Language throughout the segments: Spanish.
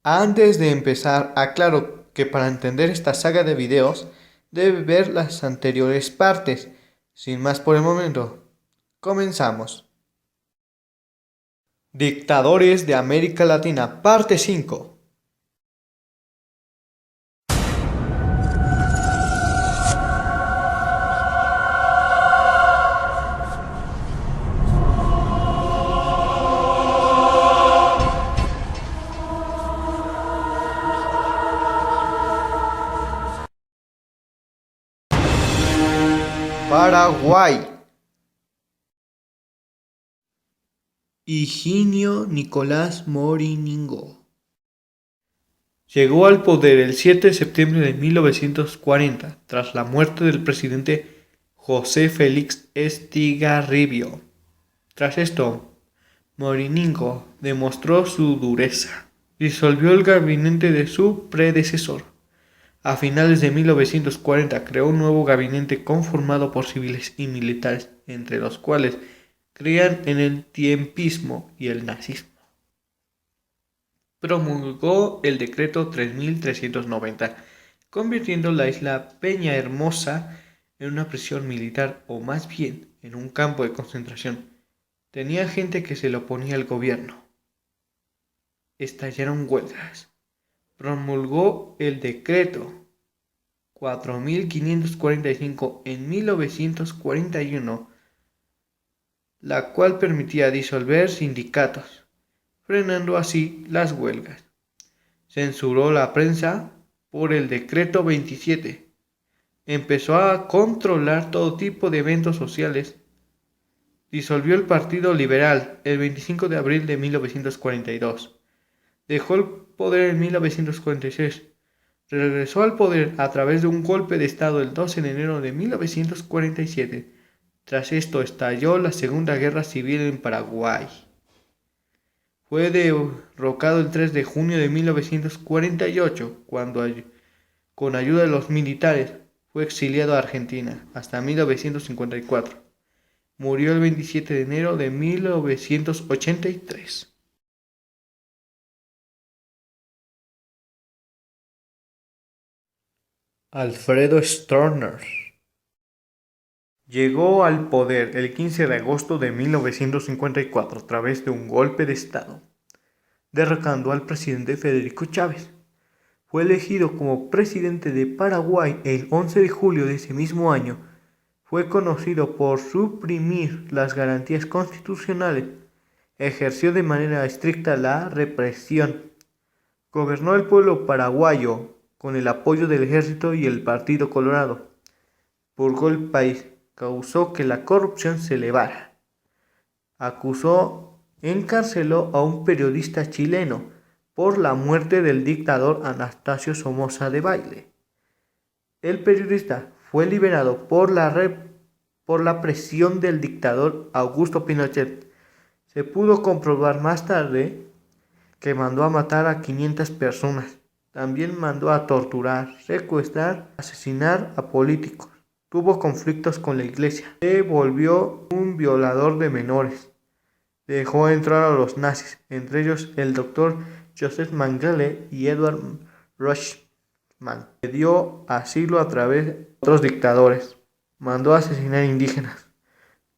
Antes de empezar, aclaro que para entender esta saga de videos, debe ver las anteriores partes. Sin más por el momento, comenzamos. Dictadores de América Latina, parte 5. Paraguay. Higinio Nicolás Moriningo. Llegó al poder el 7 de septiembre de 1940, tras la muerte del presidente José Félix Estigarribio. Tras esto, Moriningo demostró su dureza. Disolvió el gabinete de su predecesor. A finales de 1940 creó un nuevo gabinete conformado por civiles y militares, entre los cuales creían en el tiempismo y el nazismo. Promulgó el decreto 3390, convirtiendo la isla Peñahermosa en una prisión militar, o más bien en un campo de concentración. Tenía gente que se le oponía al gobierno. Estallaron huelgas. Promulgó el decreto 4545 en 1941, la cual permitía disolver sindicatos, frenando así las huelgas. Censuró la prensa por el decreto 27. Empezó a controlar todo tipo de eventos sociales. Disolvió el Partido Liberal el 25 de abril de 1942. Dejó el poder en 1946. Regresó al poder a través de un golpe de Estado el 12 de enero de 1947. Tras esto estalló la Segunda Guerra Civil en Paraguay. Fue derrocado el 3 de junio de 1948, cuando, con ayuda de los militares, fue exiliado a Argentina hasta 1954. Murió el 27 de enero de 1983. Alfredo Stroessner. Llegó al poder el 15 de agosto de 1954 a través de un golpe de Estado, derrocando al presidente Federico Chávez. Fue elegido como presidente de Paraguay el 11 de julio de ese mismo año. Fue conocido por suprimir las garantías constitucionales. Ejerció de manera estricta la represión. Gobernó el pueblo paraguayo con el apoyo del ejército y el Partido Colorado. Purgó el país. Causó que la corrupción se elevara. Encarceló a un periodista chileno por la muerte del dictador Anastasio Somoza Debayle. El periodista fue liberado por la presión del dictador Augusto Pinochet. Se pudo comprobar más tarde que mandó a matar a 500 personas. También mandó a torturar, secuestrar, asesinar a políticos. Tuvo conflictos con la iglesia. Se volvió un violador de menores. Dejó entrar a los nazis, entre ellos el doctor Joseph Mengele y Edward Rochman. Le dio asilo a través de otros dictadores. Mandó a asesinar indígenas.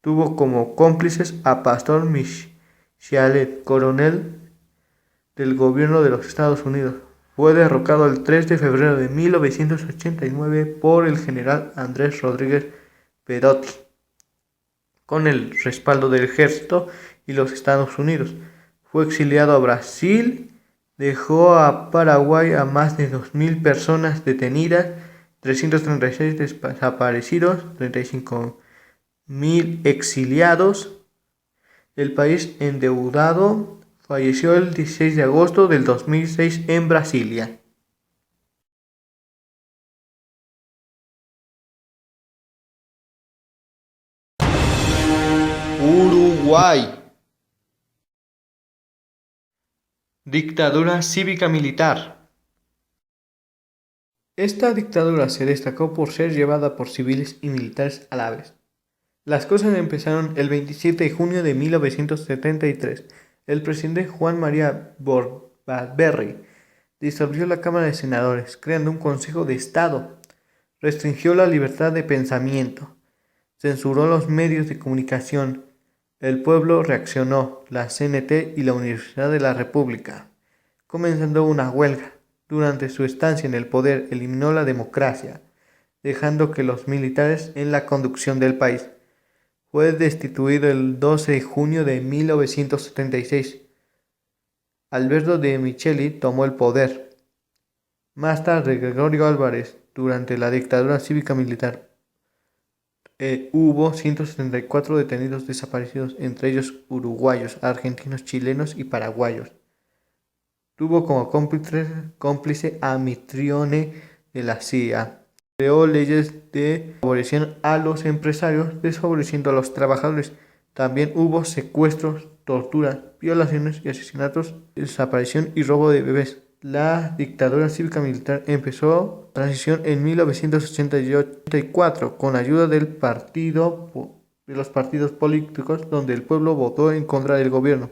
Tuvo como cómplices a Pastor Michelet, coronel del gobierno de los Estados Unidos. Fue derrocado el 3 de febrero de 1989 por el general Andrés Rodríguez Perotti, con el respaldo del ejército y los Estados Unidos. Fue exiliado a Brasil, dejó a Paraguay a más de 2.000 personas detenidas, 336 desaparecidos, 35.000 exiliados, el país endeudado. Falleció el 16 de agosto del 2006 en Brasilia. Uruguay. Dictadura cívica-militar. Esta dictadura se destacó por ser llevada por civiles y militares a la vez. Las cosas empezaron el 27 de junio de 1973. El presidente Juan María Bordaberry disolvió la Cámara de Senadores, creando un Consejo de Estado, restringió la libertad de pensamiento, censuró los medios de comunicación. El pueblo reaccionó, la CNT y la Universidad de la República, comenzando una huelga. Durante su estancia en el poder eliminó la democracia, dejando que los militares en la conducción del país. Fue destituido el 12 de junio de 1976. Alberto de Micheli tomó el poder. Más tarde, Gregorio Álvarez, durante la dictadura cívica-militar, hubo 174 detenidos desaparecidos, entre ellos uruguayos, argentinos, chilenos y paraguayos. Tuvo como cómplice a Mitrione de la CIA. Creó leyes que favorecían a los empresarios, desfavoreciendo a los trabajadores. También hubo secuestros, torturas, violaciones y asesinatos, desaparición y robo de bebés. La dictadura cívica-militar empezó transición en 1984 con ayuda de los partidos políticos, donde el pueblo votó en contra del gobierno.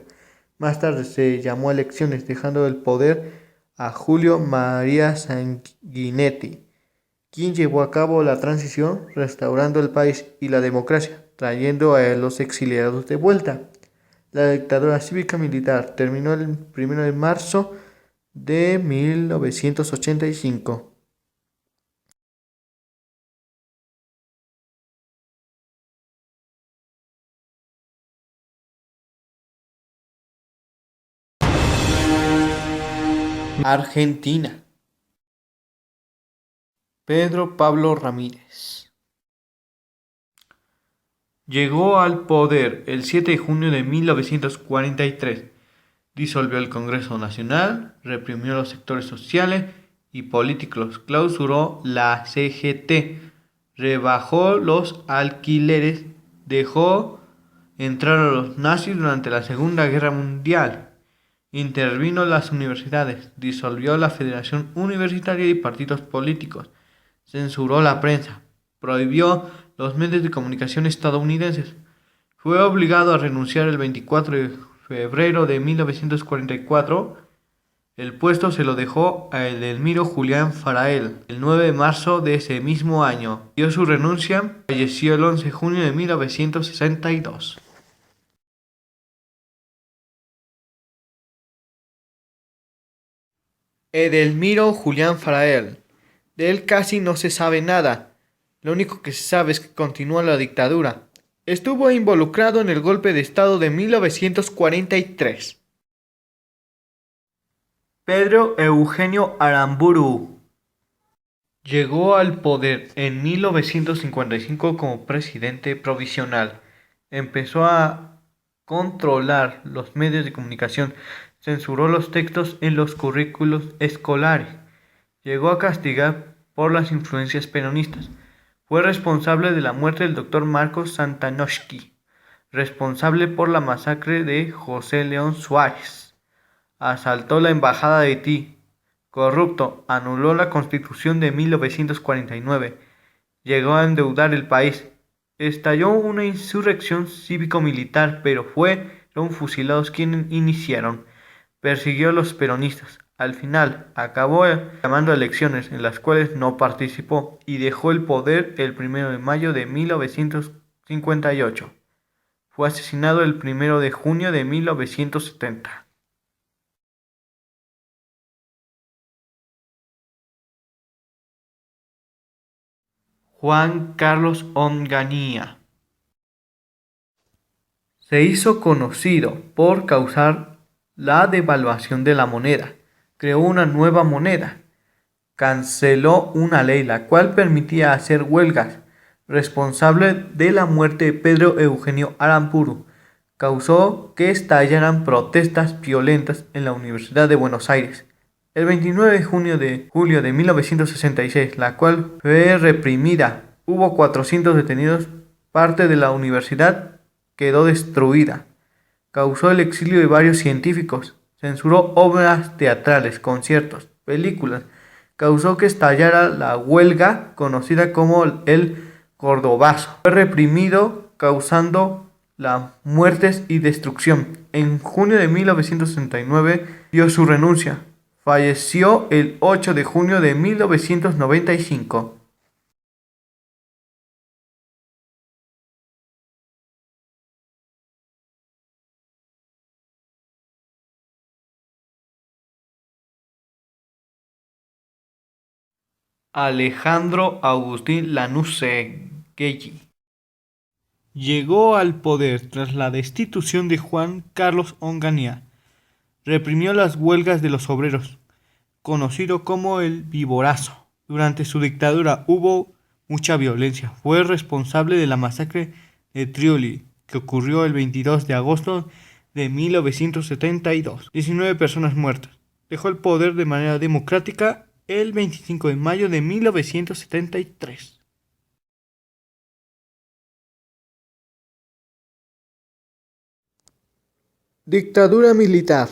Más tarde se llamó a elecciones, dejando el poder a Julio María Sanguinetti, quien llevó a cabo la transición, restaurando el país y la democracia, trayendo a los exiliados de vuelta. La dictadura cívica-militar terminó el 1 de marzo de 1985. Argentina. Pedro Pablo Ramírez llegó al poder el 7 de junio de 1943. Disolvió el Congreso Nacional, reprimió los sectores sociales y políticos, clausuró la CGT, rebajó los alquileres, dejó entrar a los nazis durante la Segunda Guerra Mundial, intervino en las universidades, disolvió la Federación Universitaria y partidos políticos, censuró la prensa, prohibió los medios de comunicación estadounidenses. Fue obligado a renunciar el 24 de febrero de 1944. El puesto se lo dejó a Edelmiro Julián Farael el 9 de marzo de ese mismo año. Dio su renuncia, falleció el 11 de junio de 1962. Edelmiro Julián Farael. De él casi no se sabe nada. Lo único que se sabe es que continuó la dictadura. Estuvo involucrado en el golpe de Estado de 1943. Pedro Eugenio Aramburu llegó al poder en 1955 como presidente provisional. Empezó a controlar los medios de comunicación, censuró los textos en los currículos escolares, llegó a castigar por las influencias peronistas. Fue responsable de la muerte del doctor Marcos Santanoski, responsable por la masacre de José León Suárez. Asaltó la embajada de Haití. Corrupto, anuló la Constitución de 1949. Llegó a endeudar el país. Estalló una insurrección cívico-militar, pero fueron fusilados quienes iniciaron. Persiguió a los peronistas. Al final, acabó llamando a elecciones en las cuales no participó y dejó el poder el 1 de mayo de 1958. Fue asesinado el 1 de junio de 1970. Juan Carlos Onganía se hizo conocido por causar la devaluación de la moneda. Creó una nueva moneda, canceló una ley la cual permitía hacer huelgas, responsable de la muerte de Pedro Eugenio Aramburu, causó que estallaran protestas violentas en la Universidad de Buenos Aires. El 29 de julio de 1966, la cual fue reprimida, hubo 400 detenidos, parte de la universidad quedó destruida, causó el exilio de varios científicos, censuró obras teatrales, conciertos, películas, causó que estallara la huelga conocida como el Cordobazo. Fue reprimido, causando las muertes y destrucción. En junio de 1969 dio su renuncia. Falleció el 8 de junio de 1995. Alejandro Agustín Lanusse-Gelli. Llegó al poder tras la destitución de Juan Carlos Onganía. Reprimió las huelgas de los obreros, conocido como el Viborazo. Durante su dictadura hubo mucha violencia. Fue responsable de la masacre de Trioli, que ocurrió el 22 de agosto de 1972. 19 personas muertas. Dejó el poder de manera democrática el 25 de mayo de 1973. Dictadura militar.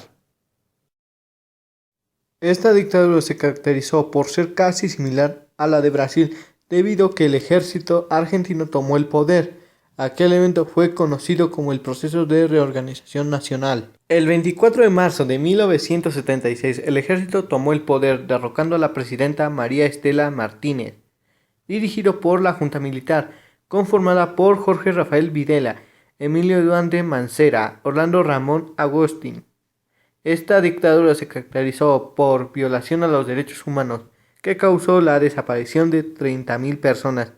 Esta dictadura se caracterizó por ser casi similar a la de Brasil, debido a que el ejército argentino tomó el poder. Aquel evento fue conocido como el proceso de reorganización nacional. El 24 de marzo de 1976, el ejército tomó el poder, derrocando a la presidenta María Estela Martínez, dirigido por la Junta Militar, conformada por Jorge Rafael Videla, Emilio Duarte Mancera, Orlando Ramón Agustín. Esta dictadura se caracterizó por violación a los derechos humanos, que causó la desaparición de 30.000 personas,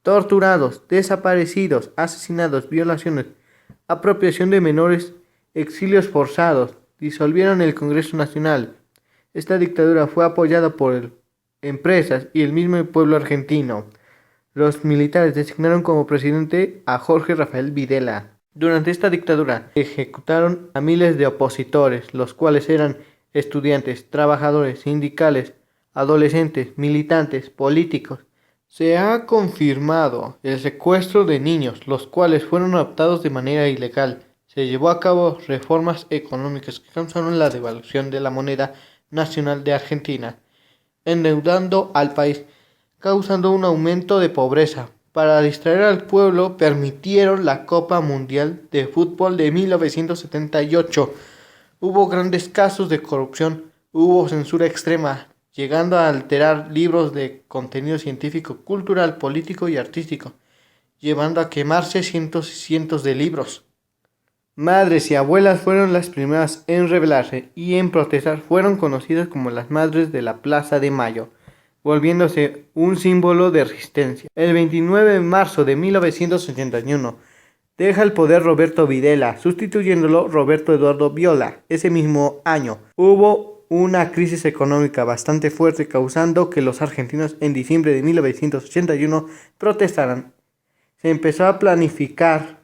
torturados, desaparecidos, asesinados, violaciones, apropiación de menores, exilios forzados, disolvieron el Congreso Nacional. Esta dictadura fue apoyada por empresas y el mismo pueblo argentino. Los militares designaron como presidente a Jorge Rafael Videla. Durante esta dictadura ejecutaron a miles de opositores, los cuales eran estudiantes, trabajadores, sindicales, adolescentes, militantes, políticos. Se ha confirmado el secuestro de niños, los cuales fueron adoptados de manera ilegal. Se llevó a cabo reformas económicas que causaron la devaluación de la moneda nacional de Argentina, endeudando al país, causando un aumento de pobreza. Para distraer al pueblo, permitieron la Copa Mundial de Fútbol de 1978. Hubo grandes casos de corrupción, hubo censura extrema, llegando a alterar libros de contenido científico, cultural, político y artístico, llevando a quemarse cientos y cientos de libros. Madres y abuelas fueron las primeras en rebelarse y en protestar. Fueron conocidas como las Madres de la Plaza de Mayo, volviéndose un símbolo de resistencia. El 29 de marzo de 1981 deja el poder Roberto Videla, sustituyéndolo Roberto Eduardo Viola. Ese mismo año hubo una crisis económica bastante fuerte, causando que los argentinos en diciembre de 1981 protestaran. Se empezó a planificar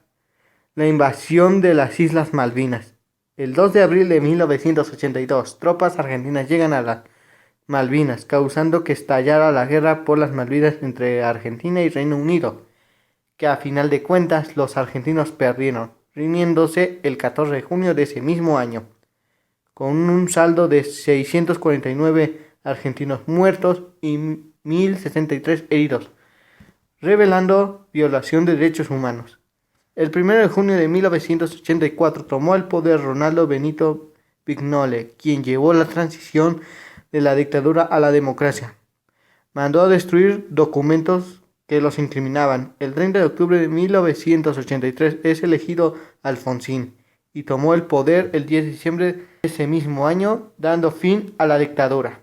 la invasión de las Islas Malvinas. El 2 de abril de 1982, tropas argentinas llegan a las Malvinas, causando que estallara la guerra por las Malvinas entre Argentina y Reino Unido, que a final de cuentas los argentinos perdieron, rindiéndose el 14 de junio de ese mismo año, con un saldo de 649 argentinos muertos y 1.063 heridos, revelando violación de derechos humanos. El 1 de junio de 1984 tomó el poder Ronaldo Benito Vignole, quien llevó la transición de la dictadura a la democracia. Mandó a destruir documentos que los incriminaban. El 30 de octubre de 1983 es elegido Alfonsín y tomó el poder el 10 de diciembre de ese mismo año, dando fin a la dictadura.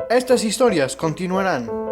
Estas historias continuarán.